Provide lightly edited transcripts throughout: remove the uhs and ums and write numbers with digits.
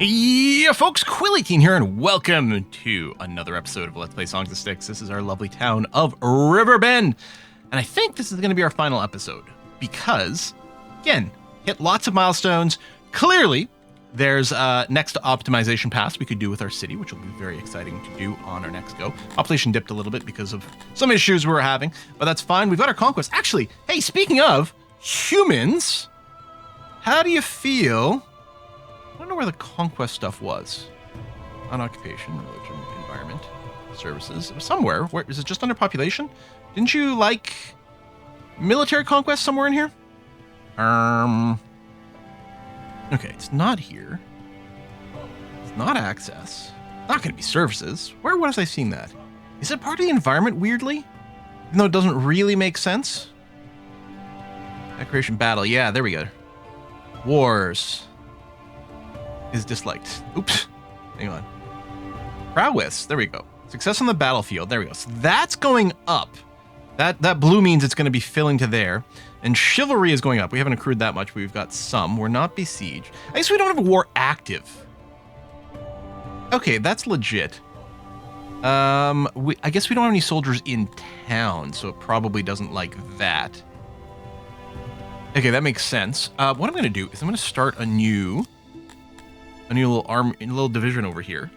Yeah, folks, Quill18 here, and welcome to another episode of Let's Play Songs and Sticks. This is our lovely town of Riverbend, and I think this is going to be our final episode because, again, hit lots of milestones. Clearly, there's next optimization pass we could do with our city, which will be very exciting to do on our next go. Population dipped a little bit because of some issues we were having, but that's fine. We've got our conquest. Actually, hey, speaking of humans, how do you feel? I don't know where the conquest stuff was. On occupation, religion, environment, services. It was somewhere. Where is it? Just under population? Didn't you like military conquest somewhere in here? Okay, it's not here. It's not access. Not going to be services. Where was I seeing that? Is it part of the environment weirdly? Even though it doesn't really make sense. Decoration battle. Yeah, there we go. Wars. Is disliked. Oops. Hang on. Prowess. There we go. Success on the battlefield. There we go. So that's going up. That blue means it's going to be filling to there. And chivalry is going up. We haven't accrued that much, but we've got some. We're not besieged. I guess we don't have a war active. Okay, that's legit. I guess we don't have any soldiers in town, so it probably doesn't like that. Okay, that makes sense. What I'm going to do is I'm going to start a new little division over here.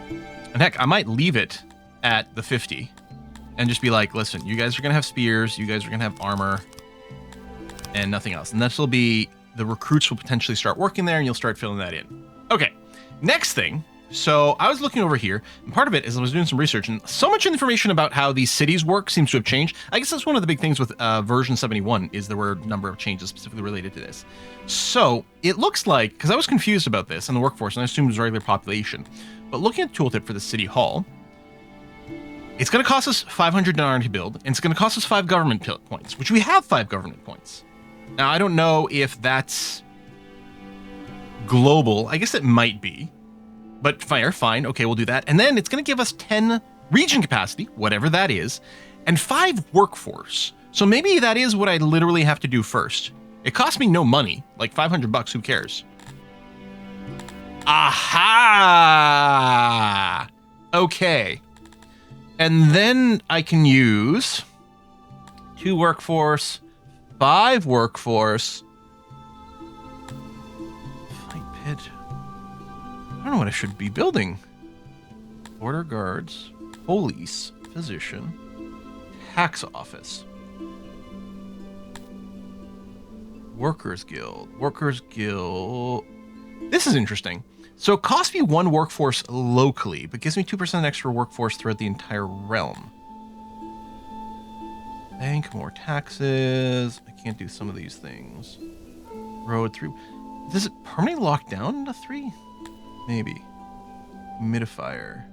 And heck, I might leave it at the 50 and just be like, listen, you guys are going to have spears, you guys are going to have armor, and nothing else. And this will be, the recruits will potentially start working there, and you'll start filling that in. Okay, next thing. So I was looking over here, and part of it is I was doing some research, and so much information about how these cities work seems to have changed. I guess that's one of the big things with version 71, is there were a number of changes specifically related to this. So it looks like, because I was confused about this in the workforce, and I assumed it was regular population, but looking at the tooltip for the city hall, it's going to cost us 500 dinar to build, and it's going to cost us 5 government points, which we have 5 government points. Now, I don't know if that's global. I guess it might be. But fine, okay, we'll do that. And then it's going to give us 10 region capacity, whatever that is, and 5 workforce. So maybe that is what I literally have to do first. It costs me no money, like 500 bucks, who cares? Aha! Okay. And then I can use 2 workforce, 5 workforce, fight pit. I don't know what I should be building. Border guards, police, physician, tax office, workers guild. This is interesting. So it costs me 1 workforce locally, but gives me 2% extra workforce throughout the entire realm. Bank, more taxes. I can't do some of these things. Road 3. Does it permanently lock down into 3? Maybe. Humidifier.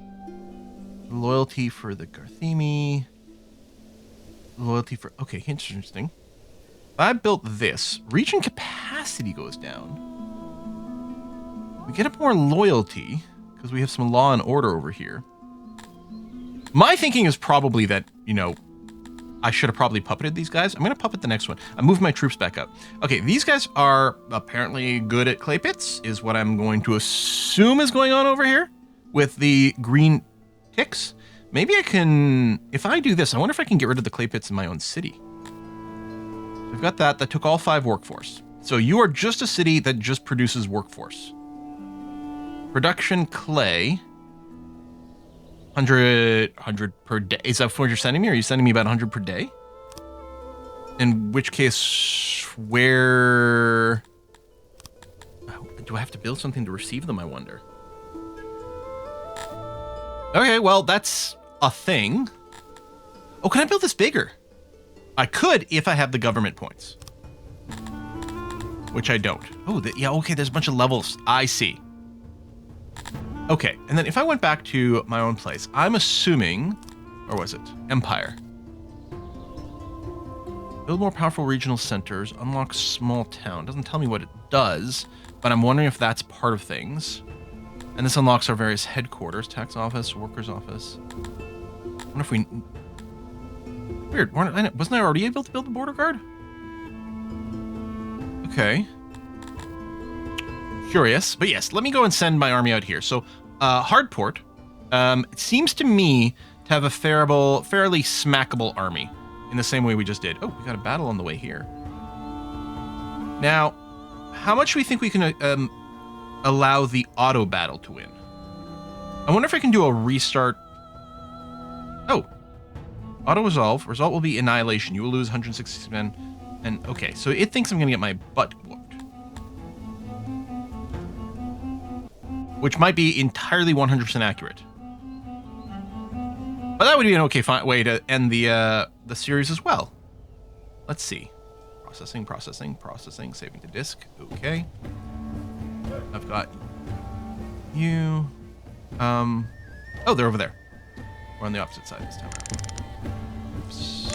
Loyalty for the Garthemi. Loyalty for... Okay, interesting. If I built this, region capacity goes down. We get up more loyalty, because we have some law and order over here. My thinking is probably that, you know, I should have probably puppeted these guys. I'm going to puppet the next one. I'm moving my troops back up. Okay, these guys are apparently good at clay pits, is what I'm going to assume is going on over here with the green ticks. Maybe I can, if I do this, I wonder if I can get rid of the clay pits in my own city. We've got that. That took all 5 workforce. So you are just a city that just produces workforce. Production clay. 100 per day. Is that what you're sending me? Or are you sending me about 100 per day? In which case, where... Do I have to build something to receive them, I wonder? Okay, well, that's a thing. Oh, can I build this bigger? I could if I have the government points. Which I don't. Oh, yeah, okay, there's a bunch of levels. I see. Okay, and then if I went back to my own place, I'm assuming, or was it Empire? Build more powerful regional centers, unlock small town. Doesn't tell me what it does, but I'm wondering if that's part of things. And this unlocks our various headquarters, tax office, workers office. I wonder if we... Weird, wasn't I already able to build the border guard? Okay. curious. But yes, let me go and send my army out here. So, Hardport, it seems to me to have a fairly smackable army in the same way we just did. Oh, we got a battle on the way here. Now, how much do we think we can allow the auto battle to win? I wonder if I can do a restart. Oh, auto resolve. Result will be annihilation. You will lose 160 men. And okay, so it thinks I'm going to get my butt whooped. Which might be entirely 100% accurate. But that would be an okay way to end the series as well. Let's see. Processing, saving to disk. Okay. I've got you. Oh, they're over there. We're on the opposite side this time around. Oops.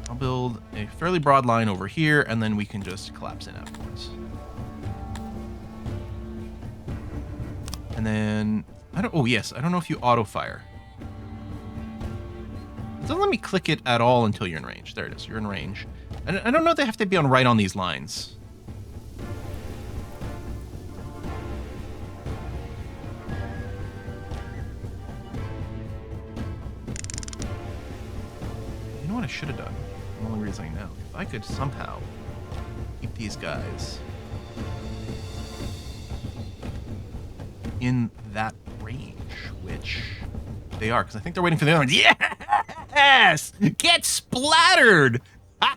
I'll build a fairly broad line over here, and then we can just collapse in afterwards. And then, I don't know if you auto fire. It doesn't let me click it at all until you're in range. There it is, you're in range. And I don't know if they have to be right on these lines. You know what I should have done? The only reason I know. If I could somehow keep these guys in that range, which they are, because I think they're waiting for the other ones. Yes! Get splattered! Oh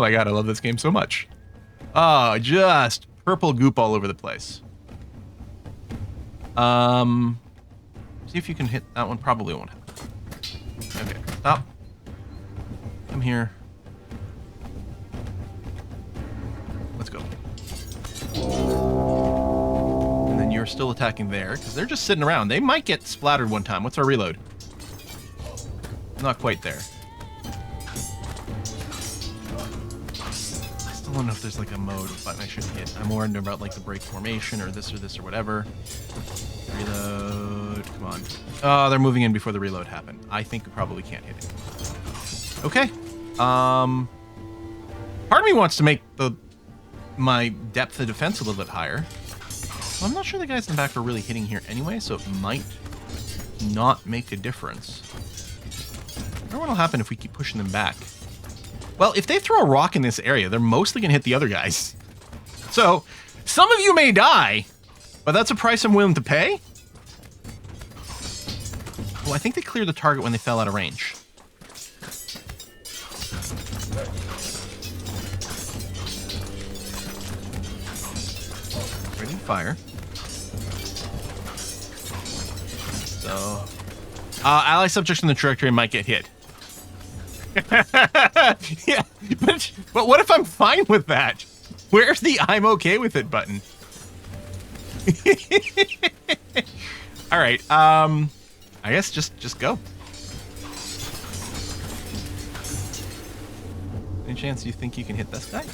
my god, I love this game so much. Oh, just purple goop all over the place. See if you can hit that one. Probably won't happen. Okay, stop. Come here. Let's go. And then you're still attacking there, because they're just sitting around. They might get splattered one time. What's our reload? Not quite there. I still don't know if there's like a mode of button I should hit. I'm worried about like the break formation or this or whatever. Reload. Come on. Oh, they're moving in before the reload happened. I think we probably can't hit it. Okay. Part of me wants to make my depth of defense a little bit higher. Well, I'm not sure the guys in the back are really hitting here anyway, so it might not make a difference. I wonder what'll happen if we keep pushing them back. Well, if they throw a rock in this area, they're mostly going to hit the other guys. So, some of you may die, but that's a price I'm willing to pay. Well, I think they cleared the target when they fell out of range. Ready to fire. So, ally subjects in the trajectory might get hit. Yeah, but what if I'm fine with that? Where's the I'm okay with it button? All right, I guess just go. Any chance you think you can hit this guy?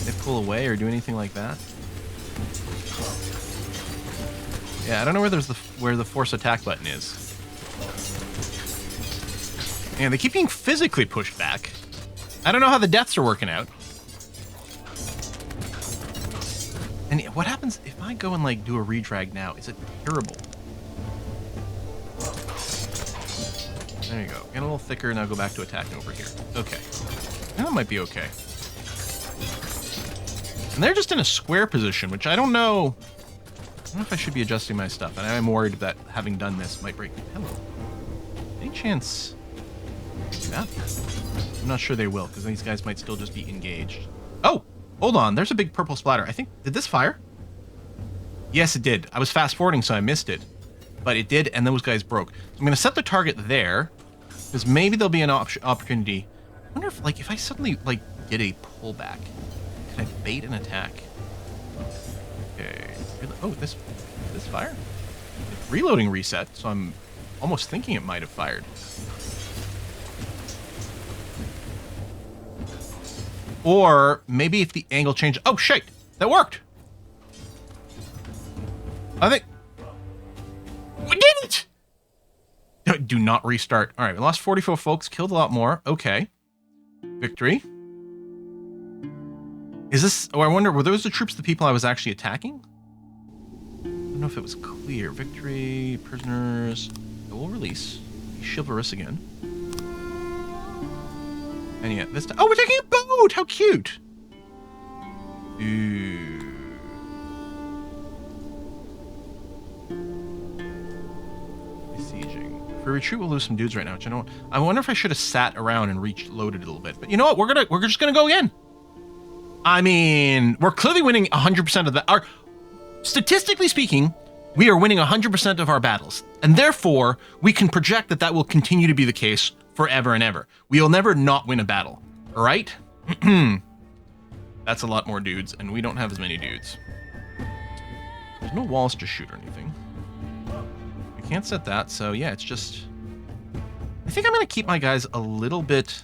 They pull away or do anything like that? Yeah, I don't know where the force attack button is. And they keep being physically pushed back. I don't know how the deaths are working out. And what happens if I go and like do a redrag now? Is it terrible? There you go. Get a little thicker, now go back to attacking over here. Okay. That might be okay. And they're just in a square position, which I don't know. I don't know if I should be adjusting my stuff. And I'm worried that having done this might break. Hello. Any chance? Yeah. I'm not sure they will, because these guys might still just be engaged. Oh! Hold on. There's a big purple splatter. I think... Did this fire? Yes, it did. I was fast-forwarding, so I missed it. But it did, and those guys broke. So I'm going to set the target there, because maybe there'll be an opportunity. I wonder if, like, if I suddenly, like, get a pullback, can I bait an attack? Okay. Oh, this fire? It's reloading reset, so I'm almost thinking it might have fired. Or maybe if the angle changed... Oh, shit! That worked! I think... We did it! Do not restart. All right, we lost 44 folks, killed a lot more. Okay. Victory. Is this... Oh, I wonder, were those the troops, the people I was actually attacking? I don't know if it was clear. Victory, prisoners. I will release. Be chivalrous again. And yet this time... Oh, we're taking a boat! How cute! Ooh. Besieging. If we retreat, we'll lose some dudes right now, which I don't... I wonder if I should have sat around and loaded a little bit. But you know what? We're just gonna go again. I mean, we're clearly winning 100% of the... Statistically speaking, we are winning 100% of our battles. And therefore, we can project that that will continue to be the case forever and ever. We will never not win a battle. All right? That's a lot more dudes, and we don't have as many dudes. There's no walls to shoot or anything. We can't set that, so yeah, it's just... I think I'm going to keep my guys a little bit...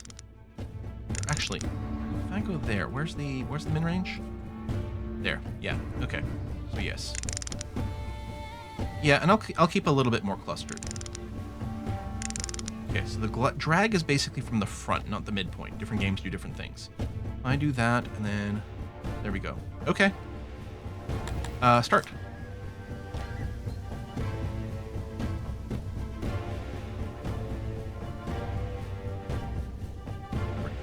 Actually... I go there. Where's the min range? There. Yeah. Okay. So yes. Yeah, and I'll keep a little bit more clustered. Okay, so the drag is basically from the front, not the midpoint. Different games do different things. I do that, and then there we go. Okay. Start.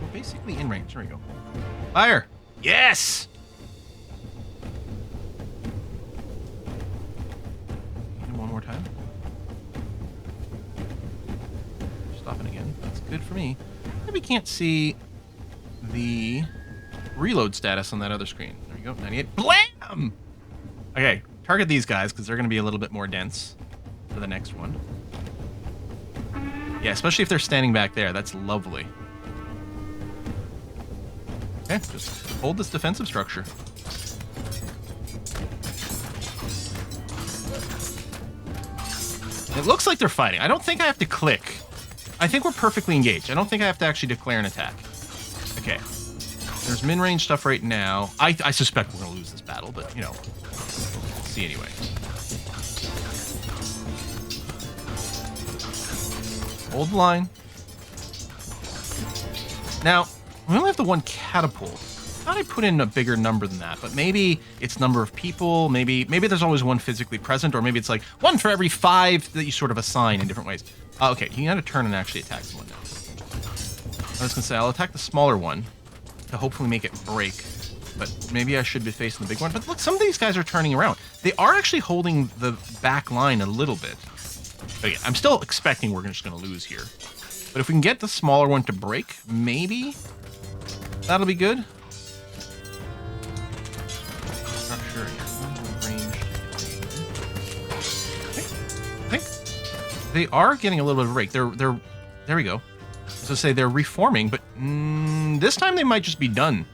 We're basically in range. There we go. Fire! Yes! One more time. Stopping again. That's good for me. Maybe can't see the reload status on that other screen. There we go. 98. Blam! Okay, target these guys because they're going to be a little bit more dense for the next one. Yeah, especially if they're standing back there. That's lovely. Okay, just hold this defensive structure. It looks like they're fighting. I don't think I have to click. I think we're perfectly engaged. I don't think I have to actually declare an attack. Okay. There's min-range stuff right now. I suspect we're going to lose this battle, but, you know, we'll see anyway. Hold the line. Now, we only have the one catapult. I thought I put in a bigger number than that, but maybe it's number of people. Maybe there's always one physically present, or maybe it's like one for every 5 that you sort of assign in different ways. Okay, you got to turn and actually attack someone now. I was gonna say I'll attack the smaller one to hopefully make it break, but maybe I should be facing the big one. But look, some of these guys are turning around. They are actually holding the back line a little bit. But yeah, I'm still expecting we're just gonna lose here. But if we can get the smaller one to break, maybe that'll be good. Not sure. I think they are getting a little bit of a break. There we go. So say they're reforming, but this time they might just be done.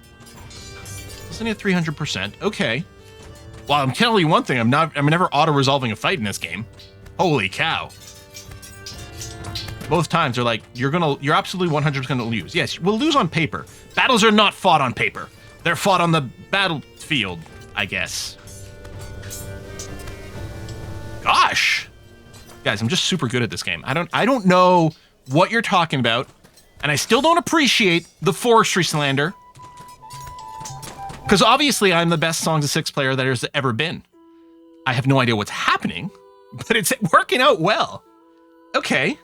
It's only at 300%. Okay. Well, I'm telling you one thing. I'm never auto-resolving a fight in this game. Holy cow. Both times they're like, you're absolutely 100% gonna lose. Yes, we'll lose on paper. Battles are not fought on paper. They're fought on the battlefield, I guess. Gosh. Guys, I'm just super good at this game. I don't know what you're talking about, and I still don't appreciate the forestry slander. Because obviously I'm the best Songs of Six player that there's ever been. I have no idea what's happening, but it's working out well. Okay.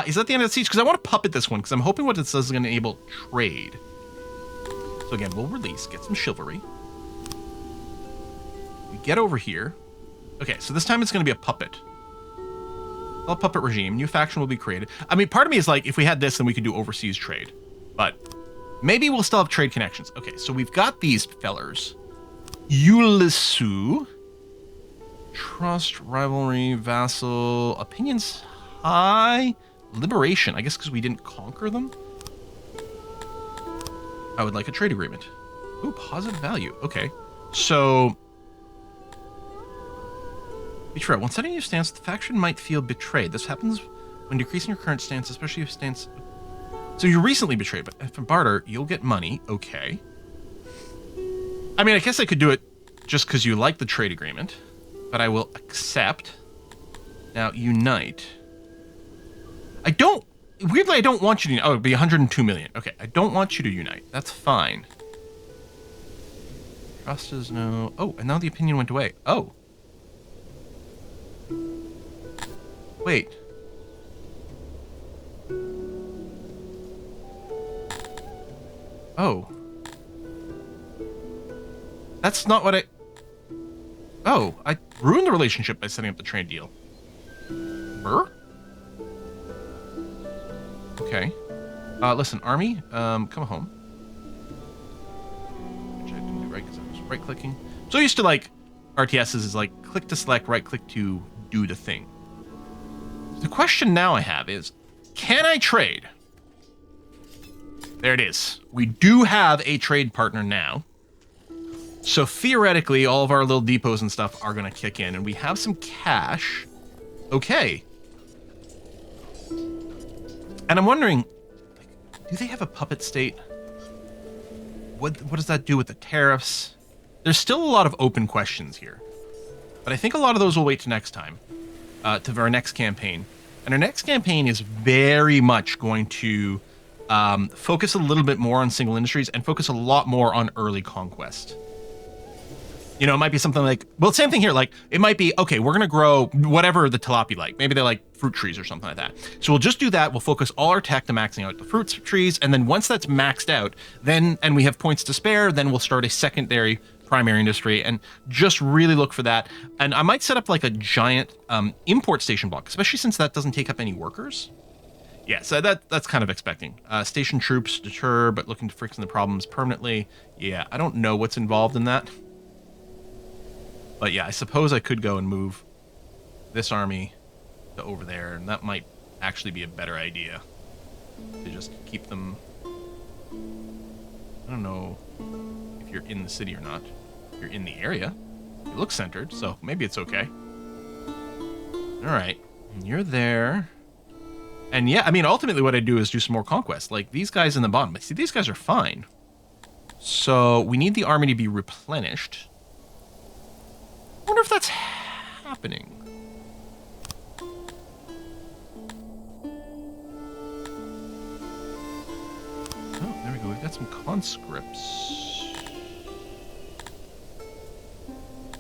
Is that the end of the siege? Because I want to puppet this one, because I'm hoping what it says is going to enable trade. So again, we'll release, get some chivalry. We get over here. Okay, so this time it's going to be a puppet. A puppet regime. New faction will be created. I mean, part of me is like, if we had this, then we could do overseas trade. But maybe we'll still have trade connections. Okay, so we've got these fellers. Ulysses. Trust, rivalry, vassal, opinions high. Liberation, I guess because we didn't conquer them. I would like a trade agreement. Ooh, positive value. Okay. So, betray. When setting your stance, the faction might feel betrayed. This happens when decreasing your current stance, especially if stance... So you recently betrayed, but if barter, you'll get money. Okay. I mean, I guess I could do it just because you like the trade agreement, but I will accept. Now, unite. Weirdly, I don't want you to, oh, it'd be 102 million. Okay, I don't want you to unite. That's fine. Trust is no, oh, and now the opinion went away. Oh. Wait. Oh. That's not what I... Oh, I ruined the relationship by setting up the trade deal. Burr? Okay. Listen, Army, come home. Which I didn't do right because I was right-clicking. So used to, like, RTSs is like, click to select, right-click to do the thing. The question now I have is, can I trade? There it is. We do have a trade partner now. So theoretically, all of our little depots and stuff are going to kick in, and we have some cash. Okay. And I'm wondering, do they have a puppet state? What does that do with the tariffs? There's still a lot of open questions here. But I think a lot of those will wait to next time, to our next campaign. And our next campaign is very much going to focus a little bit more on single industries and focus a lot more on early conquest. You know, it might be something like, well, same thing here. Like, it might be, okay, we're going to grow whatever the tilapia like. Maybe they like fruit trees or something like that. So we'll just do that. We'll focus all our tech to maxing out the fruit trees. And then once that's maxed out, then, and we have points to spare, then we'll start a secondary primary industry and just really look for that. And I might set up like a giant import station block, especially since that doesn't take up any workers. Yeah, so that's kind of expecting. Station troops deter, but looking to fix the problems permanently. Yeah, I don't know what's involved in that. But yeah, I suppose I could go and move this army to over there, and that might actually be a better idea. To just keep them... I don't know if you're in the city or not. If you're in the area. You look centered, so maybe it's okay. Alright, you're there. And yeah, I mean, ultimately what I do is do some more conquest. Like, these guys in the bottom. See, these guys are fine. So, we need the army to be replenished. I wonder if that's happening. Oh, there we go. We've got some conscripts.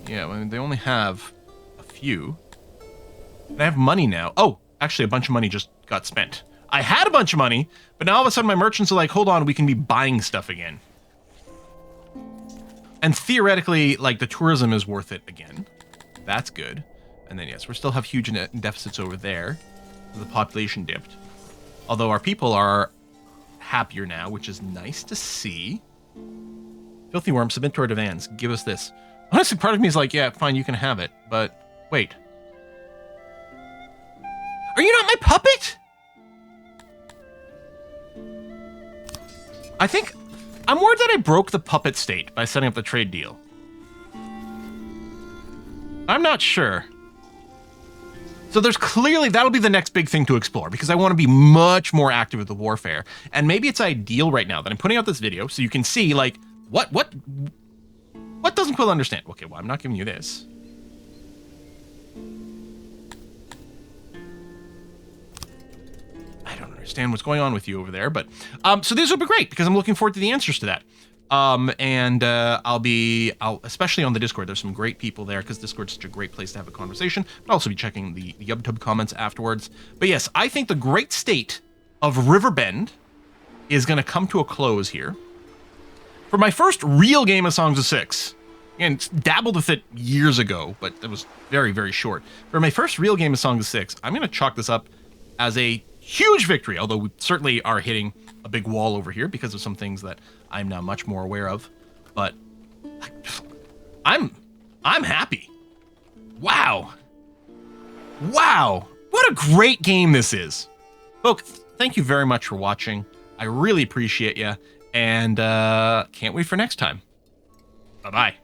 Yeah, I mean, they only have a few. And I have money now. Oh, actually, a bunch of money just got spent. I had a bunch of money, but now all of a sudden my merchants are like, hold on, we can be buying stuff again. And theoretically, like, the tourism is worth it again. That's good. And then, yes, we still have huge deficits over there. The population dipped. Although our people are happier now, which is nice to see. Filthy Worm, submit to our demands. Give us this. Honestly, part of me is like, yeah, fine, you can have it. But, wait. Are you not my puppet? I think... I'm worried that I broke the puppet state by setting up the trade deal. I'm not sure. So there's clearly, that'll be the next big thing to explore, because I want to be much more active with the warfare. And maybe it's ideal right now that I'm putting out this video so you can see, like, what doesn't Quill understand? Okay, well, I'm not giving you this. I don't understand what's going on with you over there, but so this will be great because I'm looking forward to the answers to that. I'll especially on the Discord, there's some great people there because Discord's such a great place to have a conversation. I'll also be checking the YubTub comments afterwards. But yes, I think the great state of Riverbend is going to come to a close here. For my first real game of Songs of Six, and dabbled with it years ago, but it was very, very short. For my first real game of Songs of Six, I'm going to chalk this up as a huge victory, although we certainly are hitting a big wall over here because of some things that I'm now much more aware of. But I'm happy. Wow. Wow. What a great game this is. Folks, thank you very much for watching. I really appreciate you, and can't wait for next time. Bye-bye.